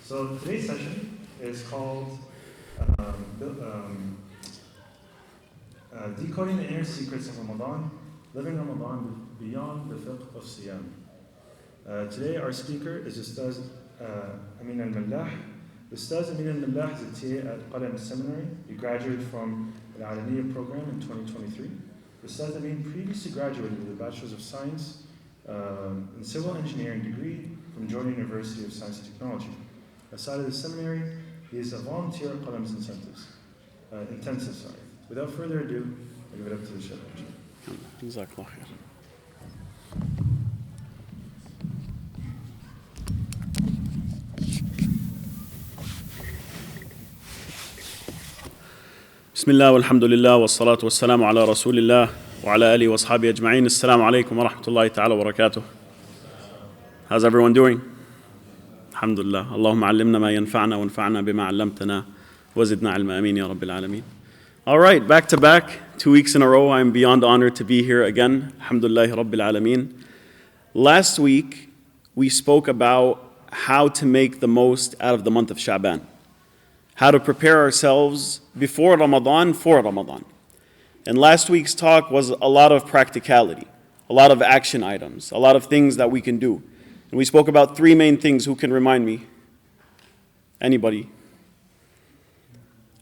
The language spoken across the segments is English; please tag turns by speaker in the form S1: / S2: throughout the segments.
S1: So today's session is called Decoding the Inner Secrets of Ramadan, Living Ramadan Beyond the Fiqh of Siyam. Today our speaker is Ustath Ameen Al Mallah. Ustath Ameen Al Mallah is a TA at AlMallah Seminary. He graduated from the Aliyah program in 2023. Ustath Ameen previously graduated with a Bachelor's of Science in Civil Engineering degree from Jordan University of Science and Technology. Aside of the seminary, he is a volunteer at AlMallah's intensive. Without further ado, I give it up to the Shaban.
S2: Jazakallah khair. Bismillah walhamdulillah wassalatu wassalamu ala rasulillah wa ala alihi wa ashabihi ajma'in. Assalamu alaikum wa rahmatullahi ta'ala wa barakatuh. How's everyone doing? Alhamdulillah. Allahumma allimna ma yanfa'na wa anfa'na bima 'allamtana wa zidna 'ilma. Ameen ya rabbil alameen. All right, back to back, 2 weeks in a row. I'm beyond honored to be here again. Alhamdulillah rabbil alameen. Last week, we spoke about how to make the most out of the month of Shaban. How to prepare ourselves before Ramadan, for Ramadan. And last week's talk was a lot of practicality, a lot of action items, a lot of things that we can do. And we spoke about 3 main things. Who can remind me? Anybody?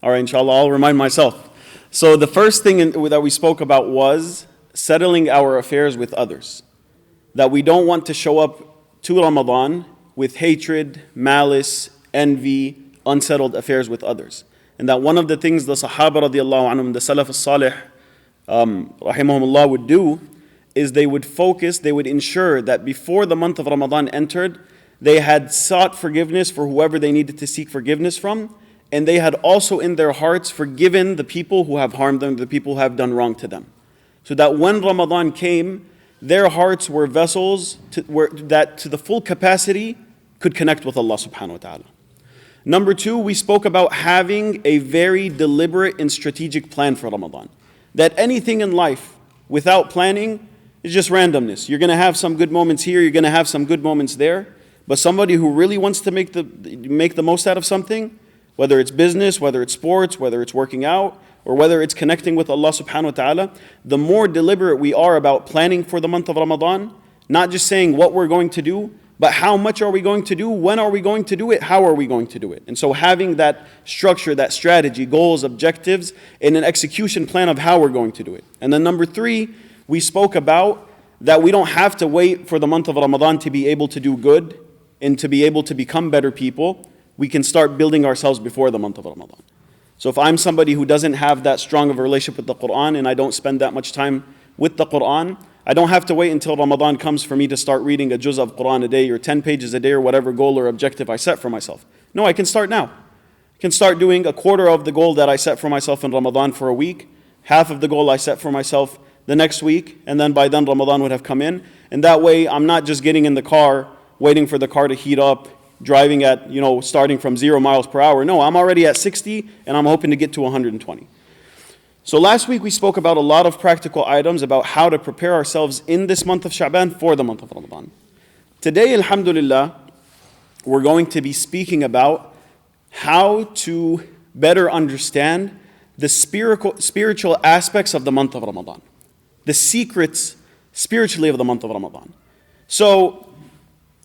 S2: All right, inshallah, I'll remind myself. So the first thing that we spoke about was settling our affairs with others. That we don't want to show up to Ramadan with hatred, malice, envy, unsettled affairs with others. And that one of the things the Sahaba radiallahu anhum, the Salaf al-Salih, rahimahumullah, would do is they would ensure that before the month of Ramadan entered, they had sought forgiveness for whoever they needed to seek forgiveness from, and they had also in their hearts forgiven the people who have harmed them, the people who have done wrong to them. So that when Ramadan came, their hearts were vessels that to the full capacity could connect with Allah subhanahu wa ta'ala. Number 2, we spoke about having a very deliberate and strategic plan for Ramadan. That anything in life without planning is just randomness. You're going to have some good moments here, you're going to have some good moments there. But somebody who really wants to make the most out of something, whether it's business, whether it's sports, whether it's working out, or whether it's connecting with Allah subhanahu wa ta'ala, the more deliberate we are about planning for the month of Ramadan, not just saying what we're going to do, but how much are we going to do, when are we going to do it, how are we going to do it. And so having that structure, that strategy, goals, objectives, and an execution plan of how we're going to do it. And then number 3, we spoke about that we don't have to wait for the month of Ramadan to be able to do good and to be able to become better people. We can start building ourselves before the month of Ramadan. So if I'm somebody who doesn't have that strong of a relationship with the Quran and I don't spend that much time with the Quran, I don't have to wait until Ramadan comes for me to start reading a juz of Quran a day or 10 pages a day or whatever goal or objective I set for myself. No, I can start now. I can start doing a quarter of the goal that I set for myself in Ramadan for a week, half of the goal I set for myself the next week, and then by then Ramadan would have come in. And that way I'm not just getting in the car, waiting for the car to heat up, driving at, starting from 0 miles per hour. No, I'm already at 60 and I'm hoping to get to 120. So last week we spoke about a lot of practical items about how to prepare ourselves in this month of Shaban for the month of Ramadan. Today, alhamdulillah, we're going to be speaking about how to better understand the spiritual aspects of the month of Ramadan. The secrets spiritually of the month of Ramadan. So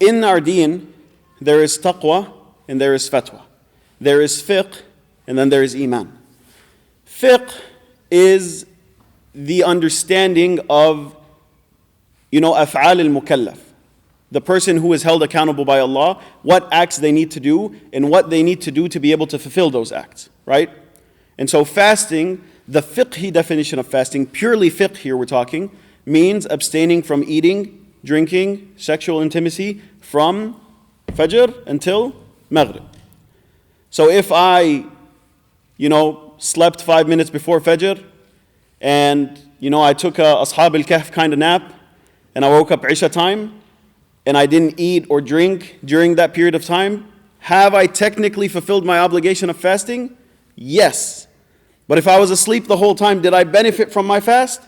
S2: in our deen, there is taqwa and there is fatwa. There is fiqh and then there is iman. Fiqh is the understanding of, af'al al-mukallaf. The person who is held accountable by Allah, what acts they need to do and what they need to do to be able to fulfill those acts, right? And so fasting, the fiqhi definition of fasting, purely fiqh here we're talking, means abstaining from eating, drinking, sexual intimacy from Fajr until Maghrib. So if I, slept 5 minutes before Fajr, and I took a Ashab al-Kahf kind of nap, and I woke up Isha time, and I didn't eat or drink during that period of time, have I technically fulfilled my obligation of fasting? Yes. But if I was asleep the whole time, did I benefit from my fast?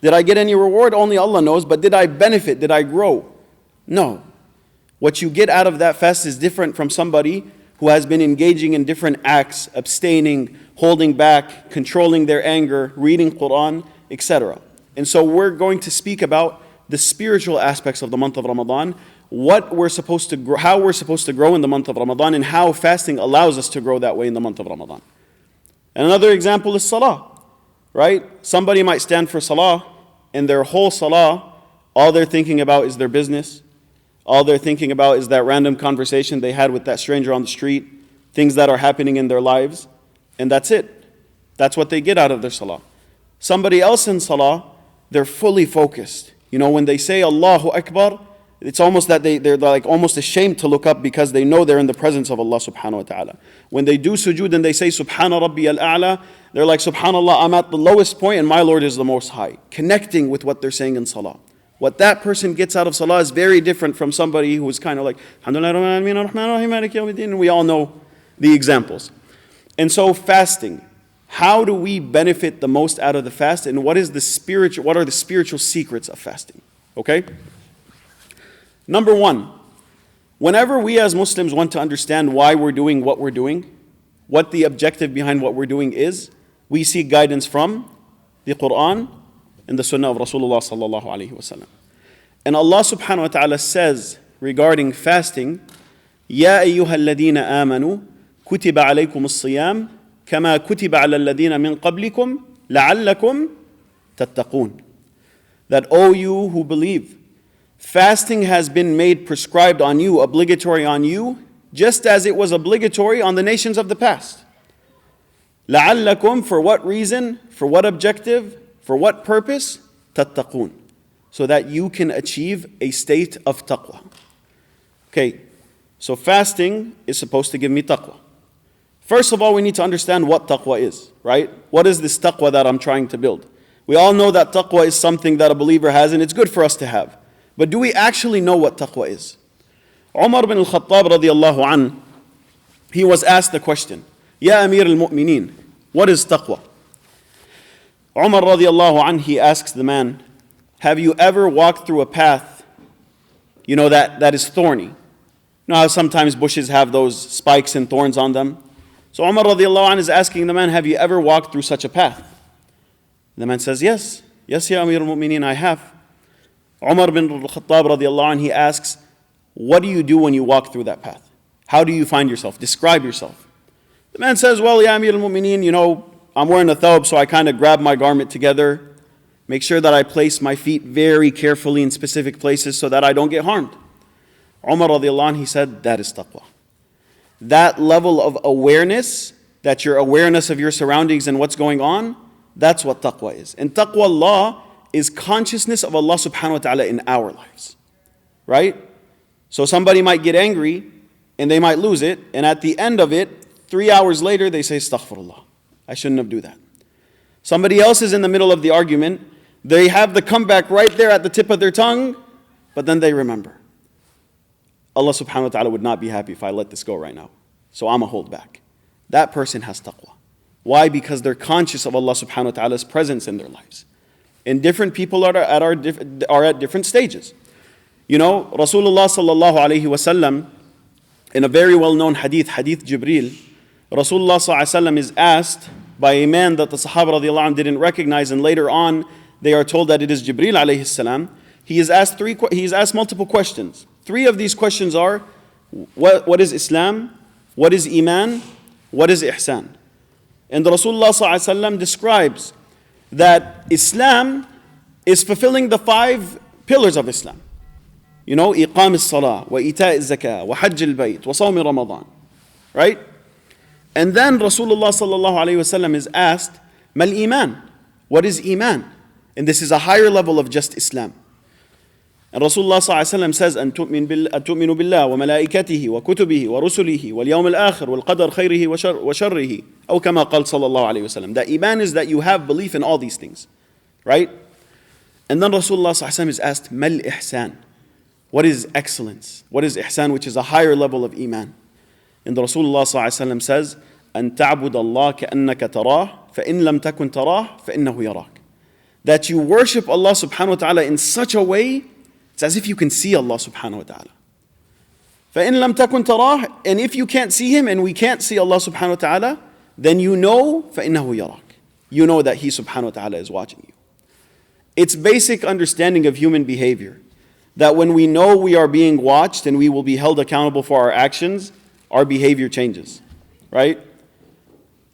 S2: Did I get any reward? Only Allah knows. But did I benefit? Did I grow? No. What you get out of that fast is different from somebody who has been engaging in different acts, abstaining, holding back, controlling their anger, reading Quran, etc. And so we're going to speak about the spiritual aspects of the month of Ramadan, how we're supposed to grow in the month of Ramadan, and how fasting allows us to grow that way in the month of Ramadan. And another example is salah, right? Somebody might stand for salah, and their whole salah, all they're thinking about is their business. All they're thinking about is that random conversation they had with that stranger on the street, things that are happening in their lives, and that's it. That's what they get out of their salah. Somebody else in salah, they're fully focused. When they say Allahu Akbar, it's almost that they're like almost ashamed to look up because they know they're in the presence of Allah subhanahu wa ta'ala. When they do sujood and they say Subhana Rabbi al-A'la, they're like, Subhanallah, I'm at the lowest point and my Lord is the most high. Connecting with what they're saying in salah. What that person gets out of salah is very different from somebody who's kind of like, and we all know the examples. And so fasting, how do we benefit the most out of the fast, and what are the spiritual secrets of fasting? Okay? Number one, whenever we as Muslims want to understand why we're doing what we're doing, what the objective behind what we're doing is, we seek guidance from the Quran and the Sunnah of Rasulullah sallallahu alaihi wasallam. And Allah subhanahu wa ta'ala says regarding fasting, يَا أَيُّهَا الَّذِينَ آمَنُوا كُتِبَ عَلَيْكُمُ الصِّيَامُ كَمَا كُتِبَ عَلَى الَّذِينَ مِنْ قَبْلِكُمْ لَعَلَّكُمْ تَتَّقُونَ. That, O you who believe, fasting has been made prescribed on you, obligatory on you, just as it was obligatory on the nations of the past. لَعَلَّكُمْ, for what reason, for what objective, for what purpose? تَتَّقُونَ. So that you can achieve a state of taqwa. Okay, so fasting is supposed to give me taqwa. First of all, we need to understand what taqwa is, right? What is this taqwa that I'm trying to build? We all know that taqwa is something that a believer has and it's good for us to have. But do we actually know what taqwa is? Umar bin al-Khattab radiyallahu an, he was asked the question, Ya Amir al-Mu'mineen, what is taqwa? Umar radiyallahu an, he asks the man, have you ever walked through a path, that is thorny? You know how sometimes bushes have those spikes and thorns on them? So Umar radiallahu anh is asking the man, have you ever walked through such a path? The man says, yes. Yes, Ya Amir al-Mu'mineen, I have. Umar bin al-Khattab radiallahu anh, he asks, what do you do when you walk through that path? How do you find yourself? Describe yourself. The man says, well, Ya Amir al-Mu'mineen, I'm wearing a thawb, so I kind of grab my garment together, make sure that I place my feet very carefully in specific places so that I don't get harmed. Umar radiallahu anh, he said, that is taqwa. That level of awareness, that your awareness of your surroundings and what's going on, that's what taqwa is. And taqwa Allah is consciousness of Allah subhanahu wa ta'ala in our lives. Right? So somebody might get angry and they might lose it, and at the end of it, 3 hours later, they say, astaghfirullah, I shouldn't have do that. Somebody else is in the middle of the argument, they have the comeback right there at the tip of their tongue, but then they remember. Allah subhanahu wa ta'ala would not be happy if I let this go right now. So I'm a hold back. That person has taqwa. Why? Because they're conscious of Allah subhanahu wa ta'ala's presence in their lives. And different people are at different stages. Rasulullah sallallahu alayhi wasallam, in a very well-known hadith Jibreel, Rasulullah sallallahu alayhi wasallam is asked by a man that the Sahaba radiallahu anhu didn't recognize, and later on they are told that it is Jibreel alayhi salam. He is asked multiple questions. 3 of these questions are, what is Islam? What is Iman? What is Ihsan? And Rasulullah ﷺ describes that Islam is fulfilling the 5 pillars of Islam. Iqam as-salah, wa ita' az-zakah, wa hajj al-bayt, wa sawm Ramadan. Right? And then Rasulullah ﷺ is asked, Mal Iman? What is Iman? And this is a higher level of just Islam. And Rasulullah ﷺ says, أن تؤمنوا بالله وملائكته وكتبه ورسله واليوم الآخر والقدر خيره وشره أو كما قال صلى الله عليه وسلم. That Iman is that you have belief in all these things. Right? And then Rasulullah ﷺ is asked, Mal Ihsan? What is excellence? What is Ihsan, which is a higher level of Iman? And Rasulullah ﷺ says, أن تعبد الله كأنك تراه فإن لم تكن تراه فإنه يراك. That you worship Allah subhanahu wa ta'ala in such a way, it's as if you can see Allah subhanahu wa ta'ala. فَإِن لَمْ تَكُنْ تَرَاهُ, and if you can't see him and we can't see Allah subhanahu wa ta'ala, then you know فَإِنَّهُ يَرَاكَ. You know that He subhanahu wa ta'ala is watching you. It's basic understanding of human behavior, that when we know we are being watched and we will be held accountable for our actions, our behavior changes, right?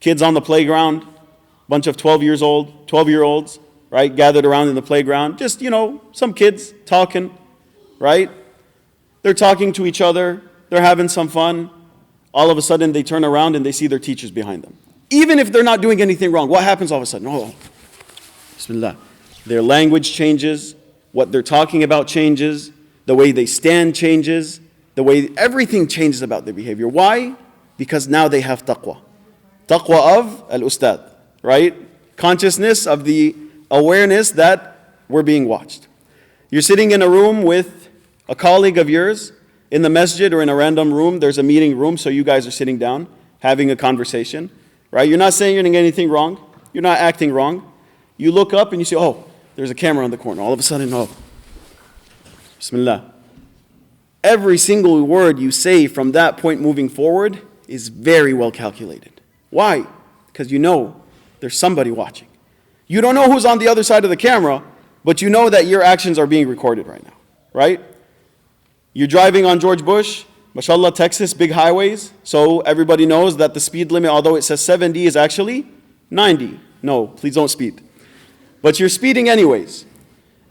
S2: Kids on the playground, bunch of 12-year-olds, right, gathered around in the playground, just, some kids talking, right? They're talking to each other, they're having some fun. All of a sudden they turn around and they see their teachers behind them. Even if they're not doing anything wrong, what happens all of a sudden? Oh, Bismillah. Their language changes, what they're talking about changes, the way they stand changes, the way everything changes about their behavior. Why? Because now they have taqwa. Taqwa of al-Ustad, right? Consciousness of the awareness that we're being watched. You're sitting in a room with a colleague of yours in the masjid or in a random room. There's a meeting room, so you guys are sitting down having a conversation, right? You're not saying you're doing anything wrong. You're not acting wrong. You look up and you see, oh, there's a camera on the corner. All of a sudden, oh, Bismillah. Every single word you say from that point moving forward is very well calculated. Why? Because you know there's somebody watching. You don't know who's on the other side of the camera, but you know that your actions are being recorded right now, right? You're driving on George Bush, mashallah, Texas, big highways, so everybody knows that the speed limit, although it says 70, is actually 90. No, please don't speed. But you're speeding anyways.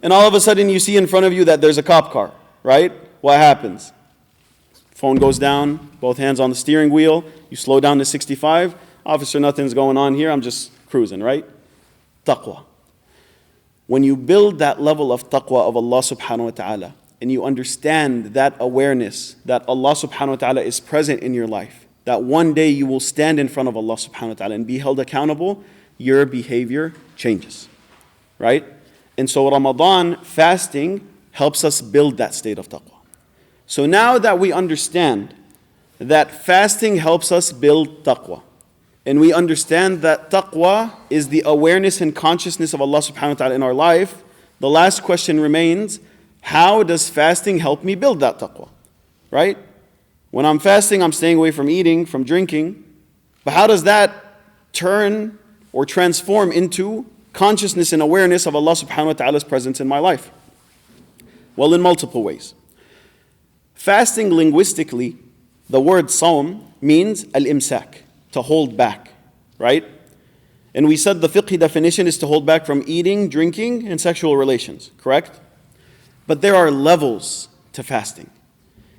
S2: And all of a sudden you see in front of you that there's a cop car, right? What happens? Phone goes down, both hands on the steering wheel, you slow down to 65. Officer, nothing's going on here, I'm just cruising, right? Taqwa. When you build that level of taqwa of Allah subhanahu wa ta'ala, and you understand that awareness that Allah subhanahu wa ta'ala is present in your life, that one day you will stand in front of Allah subhanahu wa ta'ala and be held accountable, your behavior changes, right? And so Ramadan fasting helps us build that state of taqwa. So now that we understand that fasting helps us build taqwa, and we understand that taqwa is the awareness and consciousness of Allah subhanahu wa ta'ala in our life, the last question remains, how does fasting help me build that taqwa? Right? When I'm fasting, I'm staying away from eating, from drinking, but how does that turn or transform into consciousness and awareness of Allah subhanahu wa ta'ala's presence in my life? Well, in multiple ways. Fasting linguistically, the word sawm means al-imsak, to hold back, right? And we said the fiqh definition is to hold back from eating, drinking, and sexual relations, correct? But there are levels to fasting.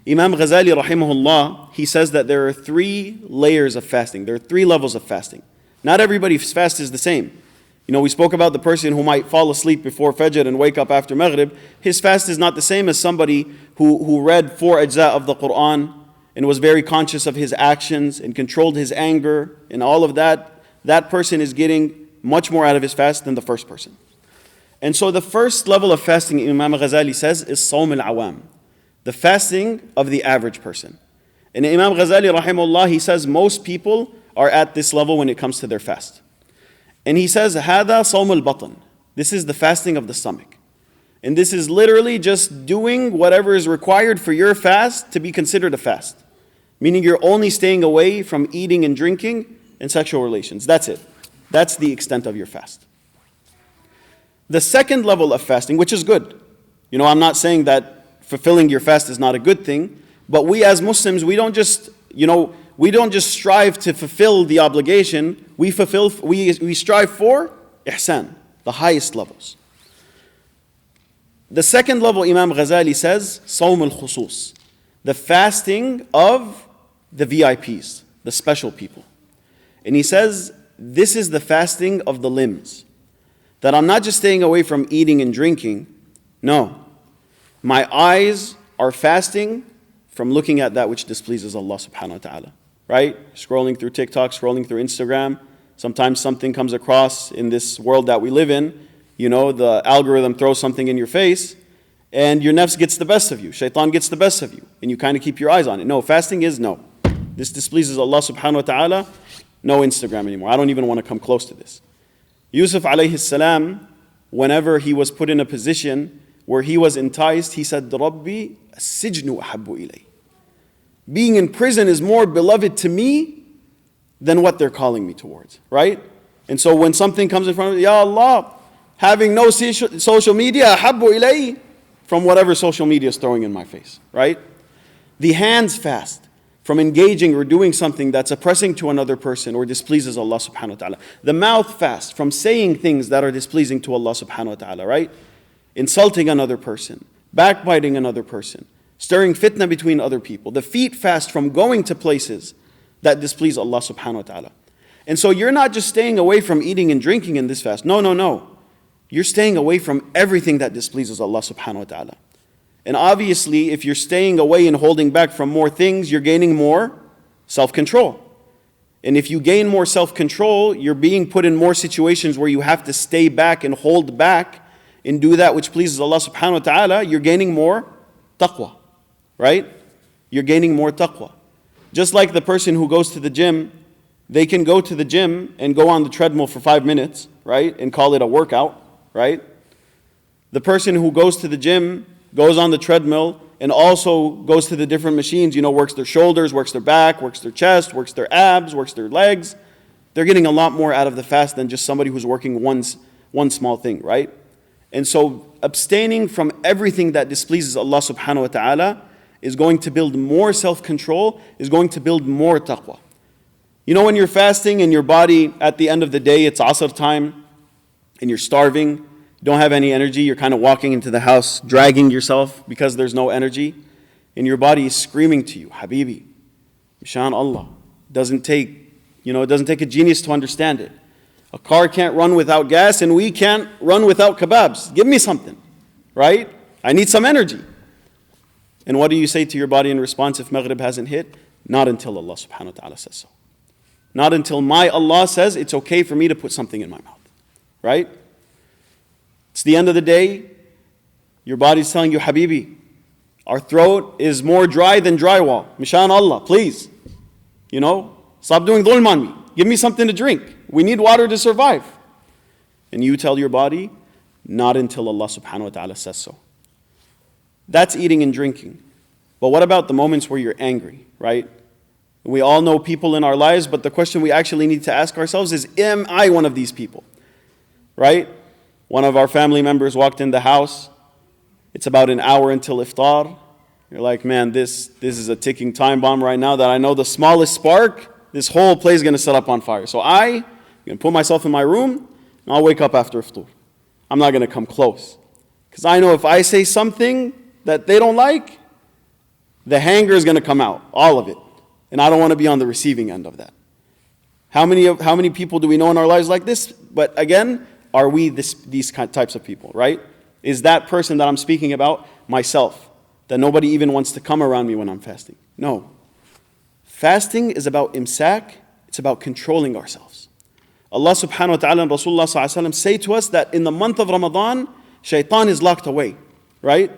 S2: Imam Ghazali rahimahullah, he says that there are 3 layers of fasting. There are 3 levels of fasting. Not everybody's fast is the same. We spoke about the person who might fall asleep before Fajr and wake up after Maghrib. His fast is not the same as somebody who read 4 ajza of the Quran and was very conscious of his actions and controlled his anger and all of that. That person is getting much more out of his fast than the first person. And so the first level of fasting, Imam Ghazali says, is Sawm al-Awam, the fasting of the average person. And Imam Ghazali rahimahullah, he says most people are at this level when it comes to their fast. And he says, هذا صوم البطن. This is the fasting of the stomach. And this is literally just doing whatever is required for your fast to be considered a fast. Meaning you're only staying away from eating and drinking and sexual relations. That's it. That's the extent of your fast. The second level of fasting, which is good. I'm not saying that fulfilling your fast is not a good thing, but we as Muslims, we don't just strive to fulfill the obligation. We strive for ihsan, the highest levels. The second level, Imam Ghazali says, Sawm al-Khusus, the fasting of the VIPs, the special people. And he says, this is the fasting of the limbs. That I'm not just staying away from eating and drinking. No. My eyes are fasting from looking at that which displeases Allah subhanahu wa ta'ala. Right? Scrolling through TikTok, scrolling through Instagram. Sometimes something comes across in this world that we live in. The algorithm throws something in your face and your nafs gets the best of you. Shaitan gets the best of you. And you kind of keep your eyes on it. No, fasting is no. This displeases Allah subhanahu wa ta'ala. No Instagram anymore. I don't even want to come close to this. Yusuf alayhi salam, whenever he was put in a position where he was enticed, he said, Rabbi, as-sijnu ahabbu ilay. Being in prison is more beloved to me than what they're calling me towards, right? And so when something comes in front of me, Ya Allah, having no social media, ahabbu ilayhi, from whatever social media is throwing in my face, right? The hands fast from engaging or doing something that's oppressing to another person or displeases Allah subhanahu wa ta'ala. The mouth fast from saying things that are displeasing to Allah subhanahu wa ta'ala, right? Insulting another person, backbiting another person, stirring fitna between other people. The feet fast from going to places that displease Allah subhanahu wa ta'ala. And so you're not just staying away from eating and drinking in this fast. No. You're staying away from everything that displeases Allah subhanahu wa ta'ala. And obviously, if you're staying away and holding back from more things, you're gaining more self-control. And if you gain more self-control, you're being put in more situations where you have to stay back and hold back and do that which pleases Allah subhanahu wa ta'ala. You're gaining more taqwa, right? You're gaining more taqwa. Just like the person who goes to the gym, they can go to the gym and go on the treadmill for 5 minutes, right? And call it a workout, right? The person who goes to the gym, goes on the treadmill, and also goes to the different machines, works their shoulders, works their back, works their chest, works their abs, works their legs. They're getting a lot more out of the fast than just somebody who's working one small thing, right? And so abstaining from everything that displeases Allah subhanahu wa ta'ala is going to build more self-control, is going to build more taqwa. When you're fasting and your body, at the end of the day, it's asr time, and you're starving, you don't have any energy, you're kind of walking into the house, dragging yourself because there's no energy, and your body is screaming to you, Habibi, Mishan Allah. It doesn't take a genius to understand it. A car can't run without gas, and we can't run without kebabs. Give me something, right? I need some energy. And what do you say to your body in response if Maghrib hasn't hit? Not until Allah subhanahu wa ta'ala says so. Not until my Allah says it's okay for me to put something in my mouth, right? It's the end of the day, your body's telling you, Habibi, our throat is more dry than drywall. Mishan Allah, please. Stop doing dhulm on me. Give me something to drink. We need water to survive. And you tell your body, not until Allah subhanahu wa ta'ala says so. That's eating and drinking. But what about the moments where you're angry, right? We all know people in our lives, but the question we actually need to ask ourselves is, am I one of these people? Right? One of our family members walked in the house. It's about an hour until iftar. You're like, man, this is a ticking time bomb right now that I know the smallest spark, this whole place is going to set up on fire. So I'm going to put myself in my room, and I'll wake up after iftar. I'm not going to come close. Because I know if I say something that they don't like, the hanger is going to come out, all of it. And I don't want to be on the receiving end of that. How many people do we know in our lives like this? But again, are we these types of people, right? Is that person that I'm speaking about myself? That nobody even wants to come around me when I'm fasting? No. Fasting is about imsak. It's about controlling ourselves. Allah subhanahu wa ta'ala and Rasulullah sallallahu alaihi wasallam say to us that in the month of Ramadan, shaitan is locked away, right?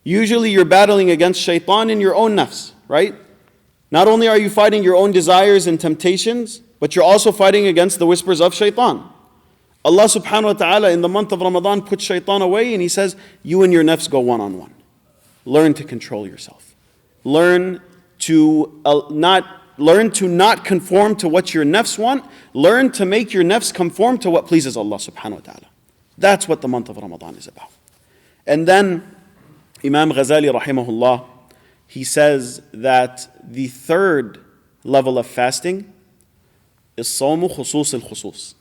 S2: Usually you're battling against shaitan in your own nafs, right? Not only are you fighting your own desires and temptations, but you're also fighting against the whispers of shaitan. Allah subhanahu wa ta'ala in the month of Ramadan puts shaitan away, and He says, you and your nafs go one-on-one. Learn to control yourself. Learn to not conform to what your nafs want. Learn to make your nafs conform to what pleases Allah subhanahu wa ta'ala. That's what the month of Ramadan is about. And then Imam Ghazali rahimahullah, he says that the third level of fasting is Sawmu Khusus al-Khusus.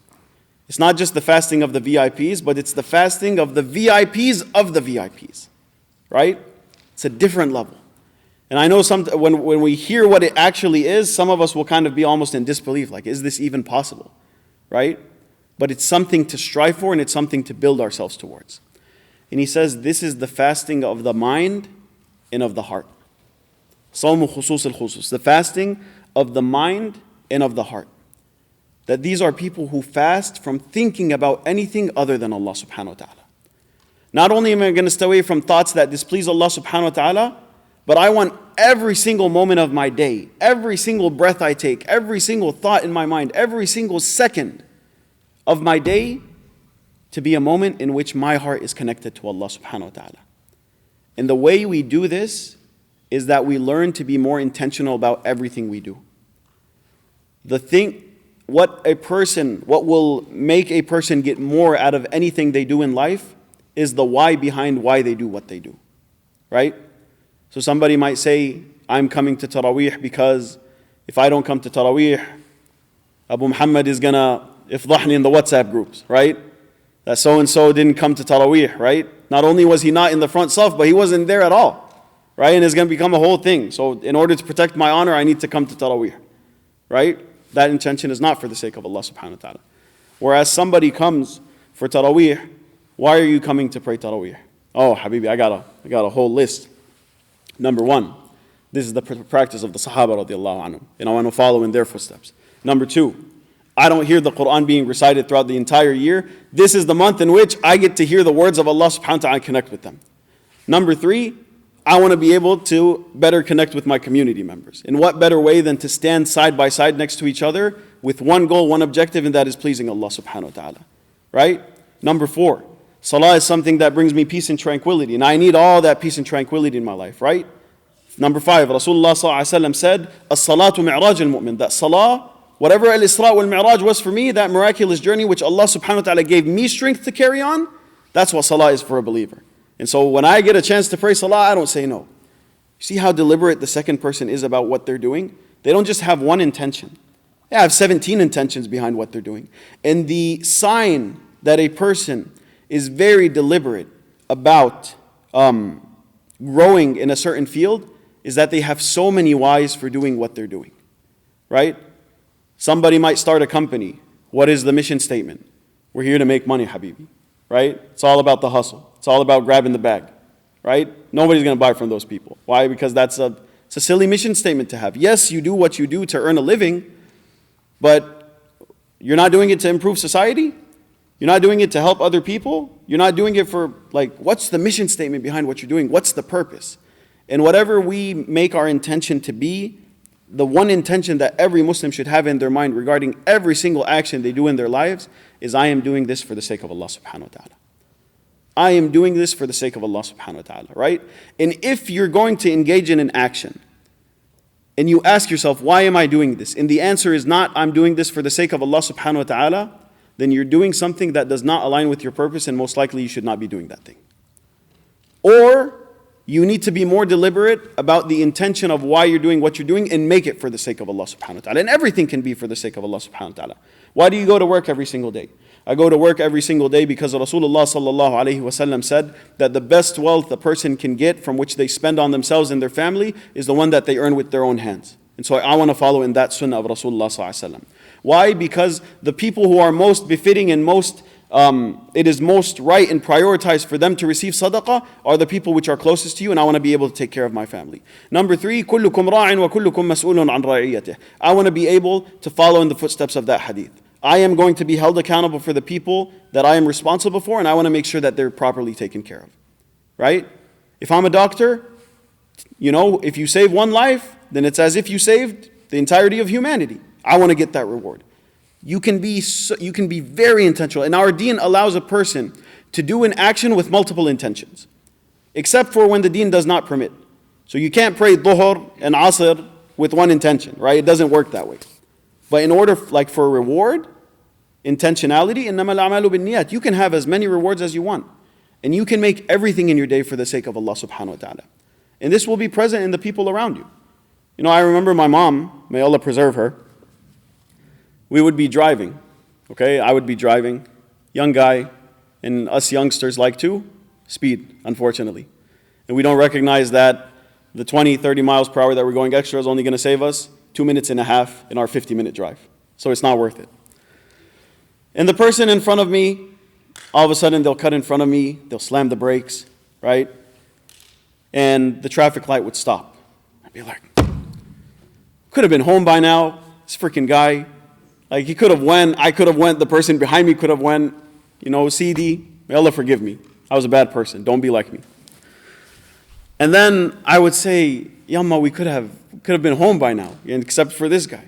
S2: It's not just the fasting of the VIPs, but it's the fasting of the VIPs of the VIPs. Right? It's a different level. And I know when we hear what it actually is, some of us will kind of be almost in disbelief, like, is this even possible? Right? But it's something to strive for, and it's something to build ourselves towards. And he says this is the fasting of the mind and of the heart. Sawmu Khusus al-Khusus. The fasting of the mind and of the heart. That these are people who fast from thinking about anything other than Allah subhanahu wa ta'ala. Not only am I going to stay away from thoughts that displease Allah subhanahu wa ta'ala, but I want every single moment of my day, every single breath I take, every single thought in my mind, every single second of my day to be a moment in which my heart is connected to Allah subhanahu wa ta'ala. And the way we do this is that we learn to be more intentional about everything we do. What will make a person get more out of anything they do in life is the why behind why they do what they do, right? So somebody might say, I'm coming to Taraweeh because if I don't come to Taraweeh, Abu Muhammad is gonna ifdahni in the WhatsApp groups, right? That so-and-so didn't come to Taraweeh, right? Not only was he not in the front saf, but he wasn't there at all, right? And it's gonna become a whole thing. So in order to protect my honor, I need to come to Taraweeh, right? That intention is not for the sake of Allah subhanahu wa ta'ala. Whereas somebody comes for Taraweeh, why are you coming to pray Taraweeh? Oh, Habibi, I got a whole list. Number one, this is the practice of the Sahaba radiallahu anhum, and I want to follow in their footsteps. Number two, I don't hear the Quran being recited throughout the entire year. This is the month in which I get to hear the words of Allah subhanahu wa ta'ala and connect with them. Number three, I want to be able to better connect with my community members. In what better way than to stand side by side next to each other with one goal, one objective, and that is pleasing Allah subhanahu wa ta'ala. Right? Number four, salah is something that brings me peace and tranquility, and I need all that peace and tranquility in my life, right? Number five, Rasulullah ﷺ said, As-salatu mi'raj al-mu'min. That salah, whatever al-Isra wal-Mi'raj was for me, that miraculous journey which Allah subhanahu wa ta'ala gave me strength to carry on, that's what salah is for a believer. And so when I get a chance to pray salah, I don't say no. You see how deliberate the second person is about what they're doing? They don't just have one intention. They have 17 intentions behind what they're doing. And the sign that a person is very deliberate about growing in a certain field is that they have so many whys for doing what they're doing. Right? Somebody might start a company. What is the mission statement? We're here to make money, Habibi. Right? It's all about the hustle. It's all about grabbing the bag. Right? Nobody's going to buy from those people. Why? Because it's a silly mission statement to have. Yes, you do what you do to earn a living, but you're not doing it to improve society. You're not doing it to help other people. You're not doing it for, what's the mission statement behind what you're doing? What's the purpose? And whatever we make our intention to be, the one intention that every Muslim should have in their mind regarding every single action they do in their lives is, I am doing this for the sake of Allah subhanahu wa ta'ala. I am doing this for the sake of Allah subhanahu wa ta'ala, right? And if you're going to engage in an action, and you ask yourself, why am I doing this? And the answer is not, I'm doing this for the sake of Allah subhanahu wa ta'ala, then you're doing something that does not align with your purpose, and most likely you should not be doing that thing. Or you need to be more deliberate about the intention of why you're doing what you're doing and make it for the sake of Allah subhanahu wa ta'ala. And everything can be for the sake of Allah subhanahu wa ta'ala. Why do you go to work every single day? I go to work every single day because Rasulullah sallallahu alaihi wasallam said that the best wealth a person can get from which they spend on themselves and their family is the one that they earn with their own hands. And so I want to follow in that sunnah of Rasulullah sallallahu alaihi wasallam. Why? Because the people who are most befitting and it is most right and prioritized for them to receive sadaqah are the people which are closest to you, and I want to be able to take care of my family. Number three, كُلُّكُمْ رَاعٍ وَكُلُّكُمْ مَسْئُولٌ عَنْ رَعِيَّتِهِ. I want to be able to follow in the footsteps of that hadith. I am going to be held accountable for the people that I am responsible for, and I want to make sure that they're properly taken care of. Right? If I'm a doctor, if you save one life, then it's as if you saved the entirety of humanity. I want to get that reward. You can be very intentional. And our deen allows a person to do an action with multiple intentions, except for when the deen does not permit. So you can't pray dhuhr and asr with one intention, right? It doesn't work that way. But in order, for a reward, intentionality, إِنَّمَا الْأَعْمَالُ بِالنِّيَّاتِ, you can have as many rewards as you want. And you can make everything in your day for the sake of Allah subhanahu wa ta'ala. And this will be present in the people around you. I remember my mom, may Allah preserve her, we would be driving, okay? I would be driving, young guy, and us youngsters like to speed, unfortunately. And we don't recognize that the 20, 30 miles per hour that we're going extra is only going to save us 2.5 minutes in our 50-minute drive. So it's not worth it. And the person in front of me, all of a sudden they'll cut in front of me, they'll slam the brakes, right? And the traffic light would stop. I'd be like, could have been home by now, this freaking guy. He could have went, I could have went, the person behind me could have went, CD, may Allah forgive me. I was a bad person, don't be like me. And then I would say, Yamma, we could have been home by now, except for this guy.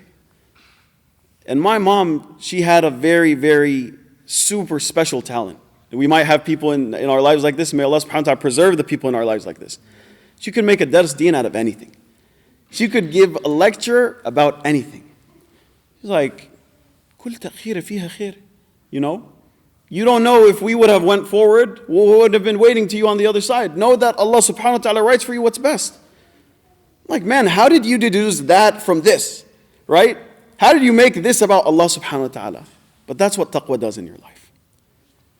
S2: And my mom, she had a very, very super special talent. We might have people in our lives like this. May Allah subhanahu wa ta'ala preserve the people in our lives like this. She could make a dars deen out of anything. She could give a lecture about anything. She's like, كل تأخير فيها خير. You don't know if we would have went forward, we would have been waiting to you on the other side. Know that Allah subhanahu wa ta'ala writes for you what's best. Like, man, how did you deduce that from this? Right? How did you make this about Allah subhanahu wa ta'ala? But that's what taqwa does in your life.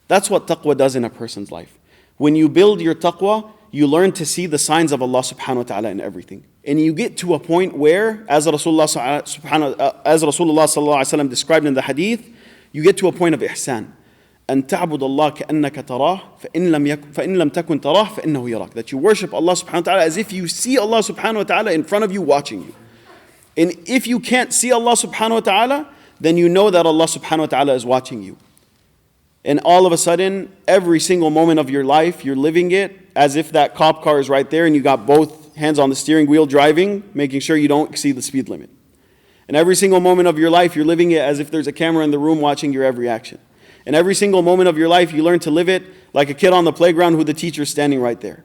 S2: That's what taqwa does in a person's life. When you build your taqwa, you learn to see the signs of Allah subhanahu wa ta'ala in everything. And you get to a point where, as Rasulullah sallallahu alaihi wasallam described in the hadith, you get to a point of ihsan. أن تعبد الله كأنك تراه فإن لم تكن تراه فإنه يراك. That you worship Allah subhanahu wa ta'ala as if you see Allah subhanahu wa ta'ala in front of you watching you. And if you can't see Allah subhanahu wa ta'ala, then you know that Allah subhanahu wa ta'ala is watching you. And all of a sudden, every single moment of your life, you're living it as if that cop car is right there and you got both hands on the steering wheel driving, making sure you don't exceed the speed limit. And every single moment of your life, you're living it as if there's a camera in the room watching your every action. And every single moment of your life, you learn to live it like a kid on the playground who the teacher is standing right there.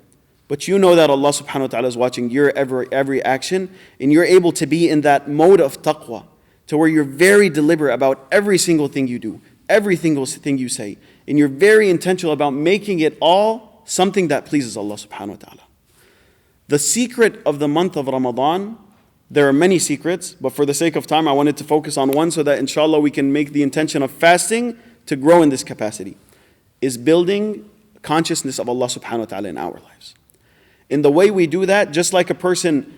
S2: But you know that Allah subhanahu wa ta'ala is watching your every action, and you're able to be in that mode of taqwa, to where you're very deliberate about every single thing you do, every single thing you say, and you're very intentional about making it all something that pleases Allah subhanahu wa ta'ala. The secret of the month of Ramadan, there are many secrets, but for the sake of time, I wanted to focus on one so that inshallah we can make the intention of fasting to grow in this capacity, is building consciousness of Allah subhanahu wa ta'ala in our lives. In the way we do that, just like a person,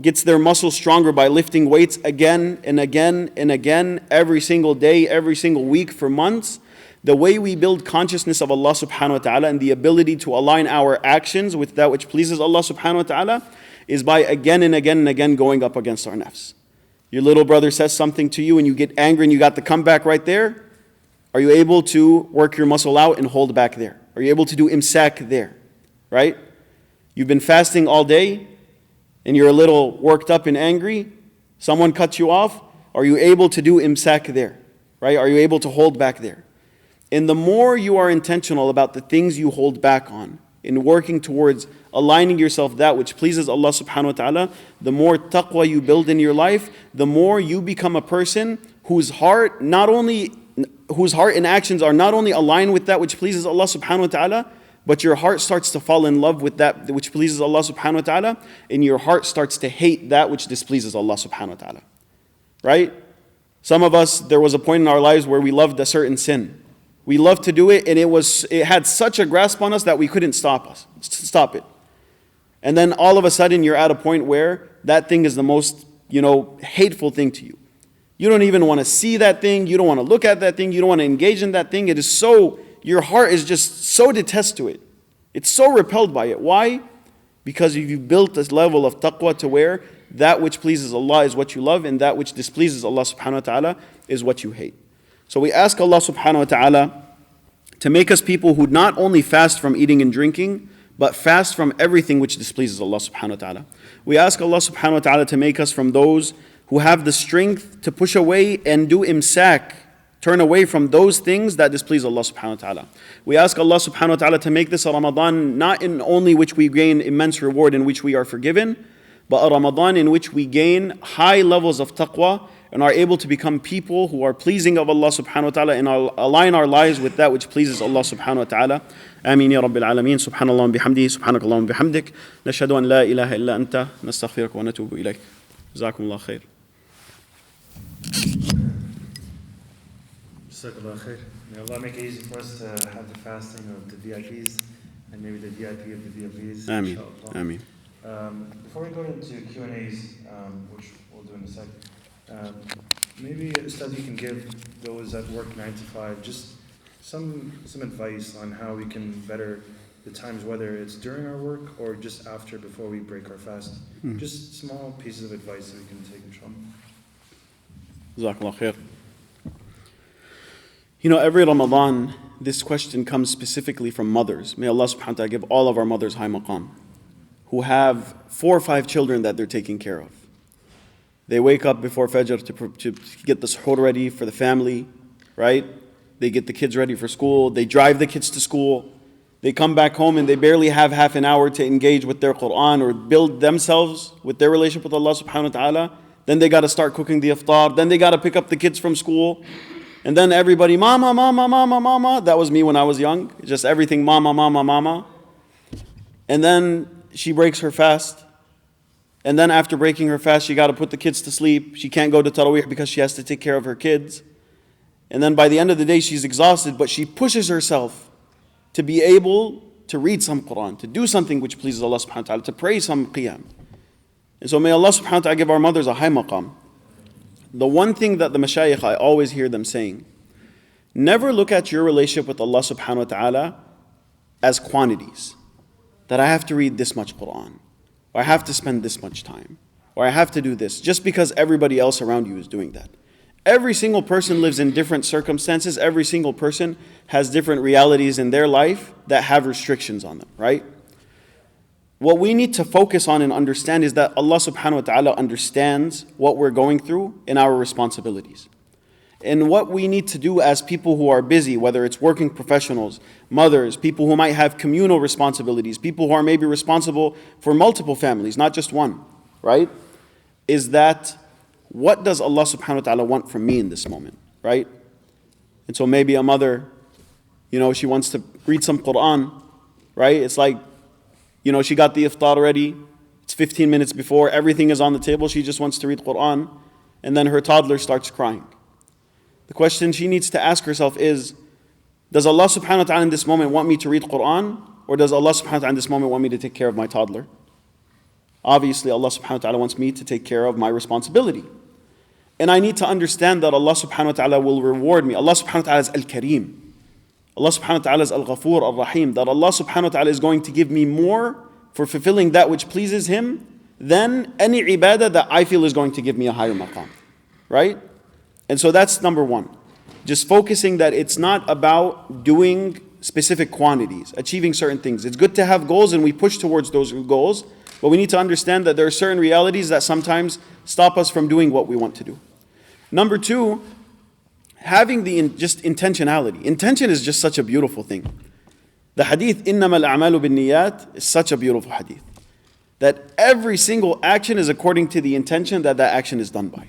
S2: gets their muscles stronger by lifting weights again and again and again, every single day, every single week for months, the way we build consciousness of Allah subhanahu wa ta'ala and the ability to align our actions with that which pleases Allah subhanahu wa ta'ala is by again and again and again going up against our nafs. Your little brother says something to you and you get angry and you got the comeback right there. Are you able to work your muscle out and hold back there? Are you able to do imsak there? Right? You've been fasting all day and you're a little worked up and angry. Someone cuts you off. Are you able to do imsak there? Right? Are you able to hold back there? And the more you are intentional about the things you hold back on, in working towards aligning yourself that which pleases Allah subhanahu wa ta'ala, the more taqwa you build in your life, the more you become a person whose heart and actions are not only aligned with that which pleases Allah subhanahu wa ta'ala, but your heart starts to fall in love with that which pleases Allah subhanahu wa ta'ala, and your heart starts to hate that which displeases Allah subhanahu wa ta'ala. Right? Some of us, there was a point in our lives where we loved a certain sin. We loved to do it, and it had such a grasp on us that we couldn't stop it. And then all of a sudden you're at a point where that thing is the most, hateful thing to you. You don't even want to see that thing. You don't want to look at that thing. You don't want to engage in that thing. Your heart is just so detest to it. It's so repelled by it. Why? Because you've built this level of taqwa to where that which pleases Allah is what you love and that which displeases Allah subhanahu wa ta'ala is what you hate. So we ask Allah subhanahu wa ta'ala to make us people who not only fast from eating and drinking, but fast from everything which displeases Allah subhanahu wa ta'ala. We ask Allah subhanahu wa ta'ala to make us from those who have the strength to push away and do imsak, turn away from those things that displease Allah subhanahu wa ta'ala. We ask Allah subhanahu wa ta'ala to make this a Ramadan not in only which we gain immense reward, in which we are forgiven, but a Ramadan in which we gain high levels of taqwa and are able to become people who are pleasing of Allah subhanahu wa ta'ala and align our lives with that which pleases Allah subhanahu wa ta'ala. Ameen ya Rabbil Alameen. Subhanallah wa bihamdihi. Subhanakallah wa bihamdik. Nashhadu an la ilaha illa anta. Nastaghfiruka wa natubu ilayk. Jazakumullah khair.
S1: Jazakallah khair. May Allah make it easy for us to have the fasting of the VIPs and maybe the VIP of the VIPs.
S2: Ameen. Ameen.
S1: Before we go into Q&As, which we'll do in a sec, maybe Ustad, you can give those that work 9 to 5 just some advice on how we can better the times, whether it's during our work or just after, before we break our fast. Just small pieces of advice that we can take, inshallah.
S2: Jazakallah khair. Every Ramadan, this question comes specifically from mothers. May Allah subhanahu wa ta'ala give all of our mothers high maqam, who have 4 or 5 children that they're taking care of. They wake up before Fajr to get the suhoor ready for the family, right? They get the kids ready for school. They drive the kids to school. They come back home and they barely have half an hour to engage with their Quran or build themselves with their relationship with Allah subhanahu wa ta'ala. Then they got to start cooking the iftar. Then they got to pick up the kids from school. And then everybody, mama, mama, mama, mama. That was me when I was young. Just everything, mama, mama, mama. And then she breaks her fast. And then after breaking her fast, she got to put the kids to sleep. She can't go to Taraweeh because she has to take care of her kids. And then by the end of the day, she's exhausted, but she pushes herself to be able to read some Quran, to do something which pleases Allah subhanahu wa ta'ala, to pray some qiyam. And so may Allah subhanahu wa ta'ala give our mothers a high maqam. The one thing that the mashayikh, I always hear them saying, never look at your relationship with Allah subhanahu wa ta'ala as quantities. That I have to read this much Quran, or I have to spend this much time, or I have to do this, just because everybody else around you is doing that. Every single person lives in different circumstances. Every single person has different realities in their life that have restrictions on them, right? What we need to focus on and understand is that Allah subhanahu wa ta'ala understands what we're going through and our responsibilities. And what we need to do as people who are busy, whether it's working professionals, mothers, people who might have communal responsibilities, people who are maybe responsible for multiple families, not just one, right? Is that what does Allah subhanahu wa ta'ala want from me in this moment, right? And so maybe a mother, she wants to read some Quran, right? It's like, she got the iftar ready. It's 15 minutes before. Everything is on the table. She just wants to read Quran. And then her toddler starts crying. The question she needs to ask herself is, does Allah subhanahu wa ta'ala in this moment want me to read Quran? Or does Allah subhanahu wa ta'ala in this moment want me to take care of my toddler? Obviously, Allah subhanahu wa ta'ala wants me to take care of my responsibility. And I need to understand that Allah subhanahu wa ta'ala will reward me. Allah subhanahu wa ta'ala is Al-Kareem. Allah subhanahu wa ta'ala is Al-Ghafur, Al-Rahim. That Allah subhanahu wa ta'ala is going to give me more for fulfilling that which pleases Him than any ibadah that I feel is going to give me a higher maqam. Right? And so that's number one. Just focusing that it's not about doing specific quantities, achieving certain things. It's good to have goals and we push towards those goals, but we need to understand that there are certain realities that sometimes stop us from doing what we want to do. Number two, having just intentionality. Intention is just such a beautiful thing. The hadith, إِنَّمَا الْأَعْمَالُ بِالنِّيَّاتِ, is such a beautiful hadith. That every single action is according to the intention that action is done by.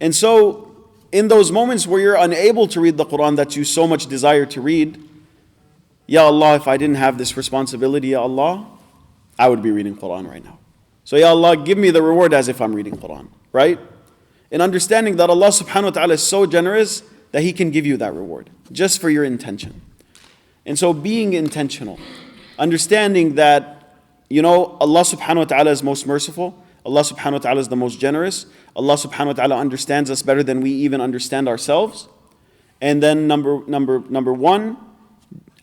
S2: And so, in those moments where you're unable to read the Quran that you so much desire to read, Ya Allah, if I didn't have this responsibility, Ya Allah, I would be reading Quran right now. So Ya Allah, give me the reward as if I'm reading Quran, right? And understanding that Allah subhanahu wa ta'ala is so generous that He can give you that reward, just for your intention. And so being intentional, understanding that, Allah subhanahu wa ta'ala is most merciful, Allah subhanahu wa ta'ala is the most generous. Allah subhanahu wa ta'ala understands us better than we even understand ourselves. And then number one,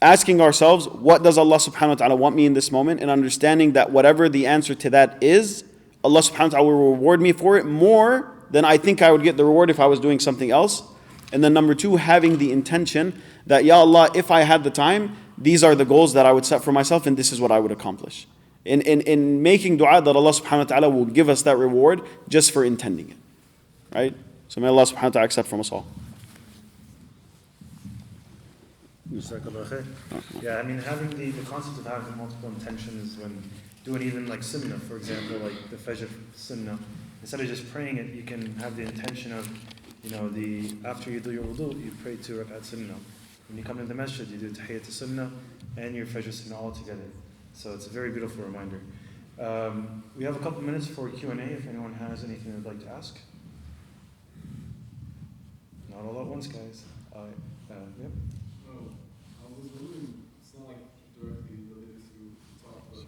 S2: asking ourselves, what does Allah subhanahu wa ta'ala want me in this moment? And understanding that whatever the answer to that is, Allah subhanahu wa ta'ala will reward me for it more than I think I would get the reward if I was doing something else. And then number two, having the intention that, Ya Allah, if I had the time, these are the goals that I would set for myself and this is what I would accomplish. In making dua that Allah subhanahu wa ta'ala will give us that reward just for intending it. Right? So may Allah subhanahu wa ta'ala accept from us all.
S1: Yeah, having the concept of having multiple intentions when doing even like sunnah, for example, like the Fajr sunnah, instead of just praying it, you can have the intention of, after you do your wudu, you pray 2 rakat sunnah. When you come to the masjid, you do tahiyyat sunnah and your Fajr sunnah all together. So it's a very beautiful reminder. We have a couple minutes for Q&A if anyone has anything they'd like to ask. Not all at once, guys. Yep.
S3: I was wondering, it's not like directly related to the talk, but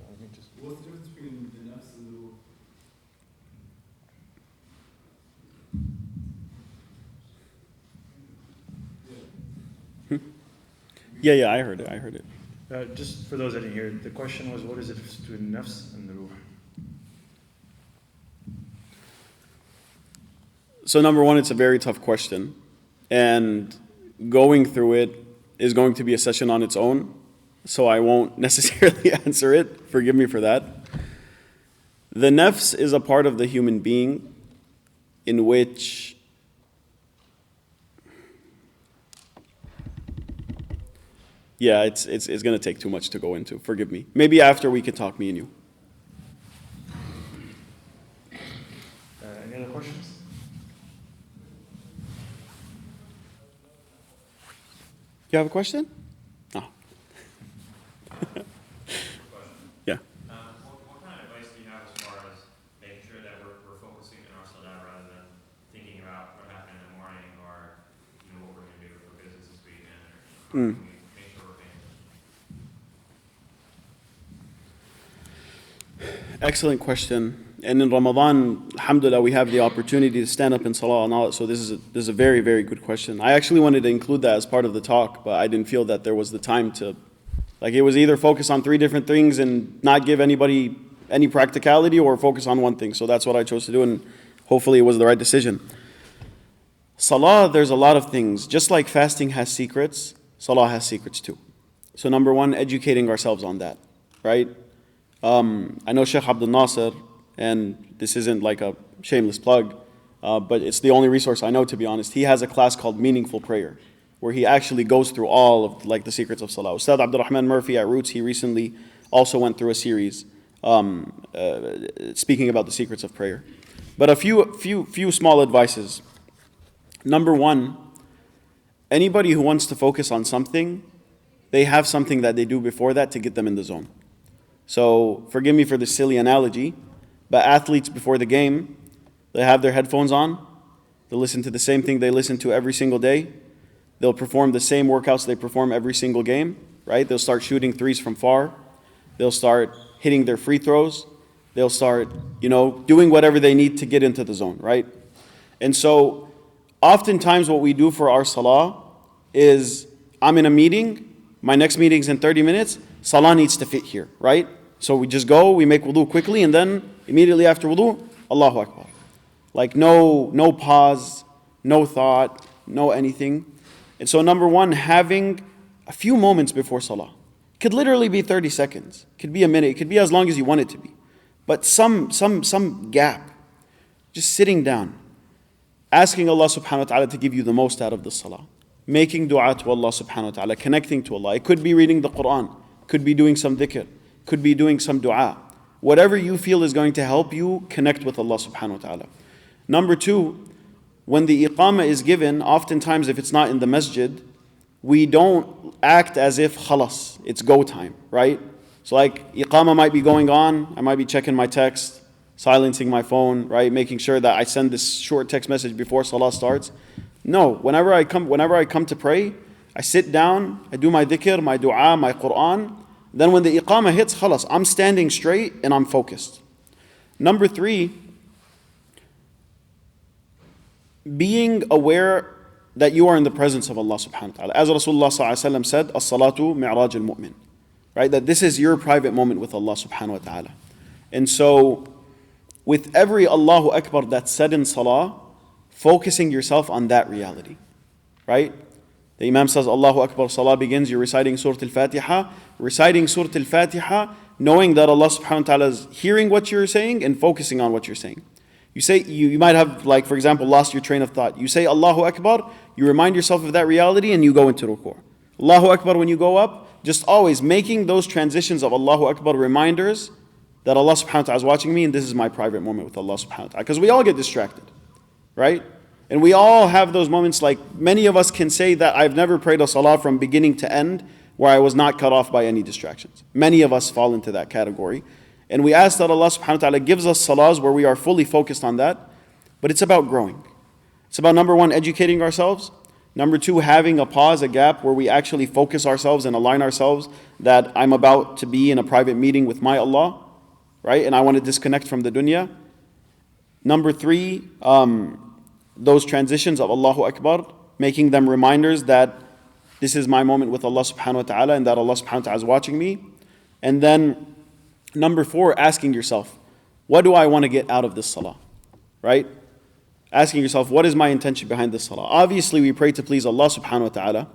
S3: what's the difference between the nafs and the ruh?
S2: Yeah, I heard it.
S1: Just for those that didn't hear, the question was, what is the difference between nafs and the ruh?
S2: So number one, it's a very tough question. And going through it is going to be a session on its own. So I won't necessarily answer it. Forgive me for that. The nafs is a part of the human being in which Yeah, it's going to take too much to go into. Forgive me. Maybe after we can talk, me and you.
S1: Any other questions?
S2: You have a question? No. Yeah.
S4: What kind of advice do you have as far as making sure that we're focusing on our salah rather than thinking about what happened in the morning or what we're going to do for business this weekend or how can we make sure we're paying attention?
S2: Excellent question. And in Ramadan, alhamdulillah, we have the opportunity to stand up in salah and all that. So this is a very, very good question. I actually wanted to include that as part of the talk, but I didn't feel that there was the time to, like, it was either focus on 3 different things and not give anybody any practicality, or focus on one thing. So that's what I chose to do, and hopefully it was the right decision. Salah, there's a lot of things. Just like fasting has secrets, salah has secrets too. So number 1, educating ourselves on that, right? I know Sheikh Abdul Nasser, and this isn't like a shameless plug, but it's the only resource I know, to be honest. He has a class called Meaningful Prayer, where he actually goes through all of like the secrets of salah. Ustath Abdurrahman Murphy at Roots, he recently also went through a series speaking about the secrets of prayer. But a few small advices. Number 1, anybody who wants to focus on something, they have something that they do before that to get them in the zone. So forgive me for this silly analogy, but athletes before the game, they have their headphones on, they listen to the same thing they listen to every single day, they'll perform the same workouts they perform every single game, right? They'll start shooting threes from far, they'll start hitting their free throws, they'll start, doing whatever they need to get into the zone, right? And so oftentimes what we do for our salah is, I'm in a meeting, my next meeting's in 30 minutes, salah needs to fit here, right? So we just go, we make wudu quickly, and then immediately after wudu, Allahu Akbar. Like no pause, no thought, no anything. And so number 1, having a few moments before salah. It could literally be 30 seconds. It could be a minute. It could be as long as you want it to be. But some gap. Just sitting down. Asking Allah subhanahu wa ta'ala to give you the most out of the salah. Making dua to Allah subhanahu wa ta'ala. Connecting to Allah. It could be reading the Quran. Could be doing some dhikr. Could be doing some dua. Whatever you feel is going to help you connect with Allah subhanahu wa ta'ala. Number 2, when the iqamah is given, oftentimes if it's not in the masjid, we don't act as if khalas, it's go time, right? So like iqamah might be going on, I might be checking my text, silencing my phone, right? Making sure that I send this short text message before salah starts. No, whenever I come to pray, I sit down, I do my dhikr, my dua, my Quran. Then when the iqamah hits, khalas, I'm standing straight and I'm focused. Number 3, being aware that you are in the presence of Allah subhanahu wa ta'ala. As Rasulullah sallallahu alayhi wa sallam said, as-salatu mi'raj al-mu'min. Right? That this is your private moment with Allah subhanahu wa ta'ala. And so, with every Allahu Akbar that's said in salah, focusing yourself on that reality. Right? The Imam says, Allahu Akbar, salah begins, you're reciting Surah Al-Fatiha. Reciting Surah Al-Fatiha, knowing that Allah subhanahu wa ta'ala is hearing what you're saying and focusing on what you're saying. You say, you might have, like, for example, lost your train of thought. You say Allahu Akbar, you remind yourself of that reality and you go into ruku'. Allahu Akbar when you go up, just always making those transitions of Allahu Akbar reminders that Allah subhanahu wa ta'ala is watching me and this is my private moment with Allah subhanahu wa ta'ala. Because we all get distracted, right? And we all have those moments, like many of us can say that I've never prayed a salah from beginning to end where I was not cut off by any distractions. Many of us fall into that category. And we ask that Allah subhanahu wa ta'ala gives us salahs where we are fully focused on that. But it's about growing. It's about, number 1, educating ourselves. Number 2, having a pause, a gap where we actually focus ourselves and align ourselves that I'm about to be in a private meeting with my Allah, right? And I want to disconnect from the dunya. Number 3, those transitions of Allahu Akbar, making them reminders that this is my moment with Allah subhanahu wa ta'ala and that Allah subhanahu wa ta'ala is watching me. And then number 4, asking yourself, what do I want to get out of this salah? Right? Asking yourself, what is my intention behind this salah? Obviously, we pray to please Allah subhanahu wa ta'ala,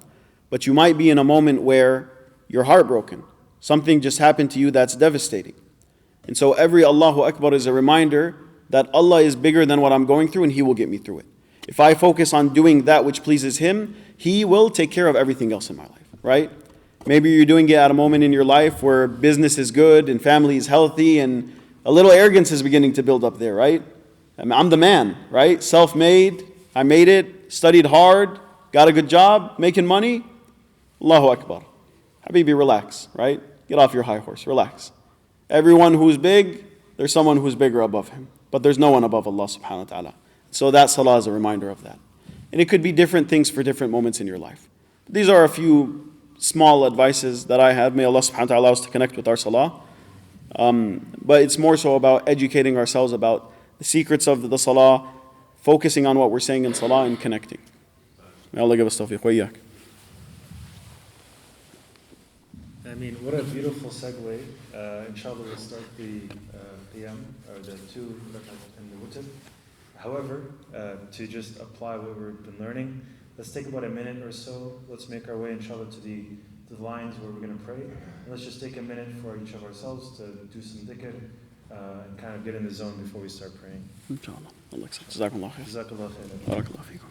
S2: but you might be in a moment where you're heartbroken. Something just happened to you that's devastating. And so every Allahu Akbar is a reminder that Allah is bigger than what I'm going through and He will get me through it. If I focus on doing that which pleases Him, He will take care of everything else in my life, right? Maybe you're doing it at a moment in your life where business is good and family is healthy and a little arrogance is beginning to build up there, right? I'm the man, right? Self-made, I made it, studied hard, got a good job, making money. Allahu Akbar. Habibi, relax, right? Get off your high horse, relax. Everyone who's big, there's someone who's bigger above him. But there's no one above Allah subhanahu wa ta'ala. So that salah is a reminder of that. And it could be different things for different moments in your life. These are a few small advices that I have. May Allah subhanahu wa ta'ala allow us to connect with our salah. But it's more so about educating ourselves about the secrets of the salah, focusing on what we're saying in salah and connecting. May Allah give us tawfiq wa iyyak.
S1: I mean, what a beautiful segue. Inshallah, we'll start the PM, or the 2 in the witr. However, to just apply what we've been learning, let's take about a minute or so. Let's make our way, inshallah, to the lines where we're going to pray. And let's just take a minute for each of ourselves to do some dhikr and kind of get in the zone before we start praying.
S2: Inshallah. Allah accept. Jazakumullah khair.
S1: Jazakallah khair.
S2: Barakallahu feekum.